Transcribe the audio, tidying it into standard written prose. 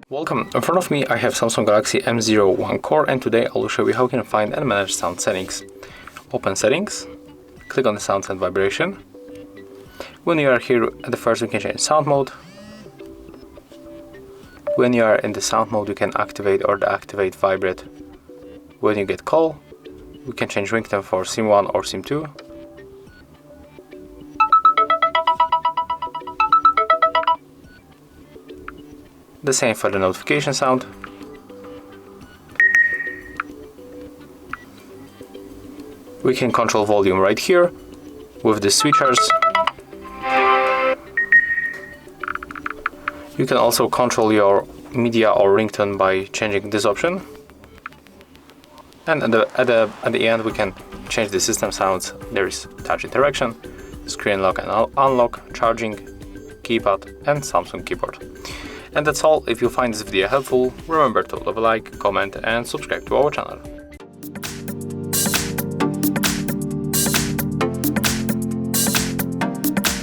Welcome, in front of me I have Samsung Galaxy M01 Core, and today I will show you how you can find and manage sound settings. Open Settings, click on the Sounds and Vibration. When you are here at the first, you can change sound mode. When you are in the sound mode, you can activate or deactivate vibrate. When you get call, we can change ringtone for SIM 1 or SIM 2. The same for the notification sound. We can control volume right here with the switchers. You can also control your media or ringtone by changing this option. And at the end we can change the system sounds. There is touch interaction, screen lock and unlock, charging, keypad and Samsung keyboard. And that's all. If you find this video helpful, remember to leave a like, comment and subscribe to our channel.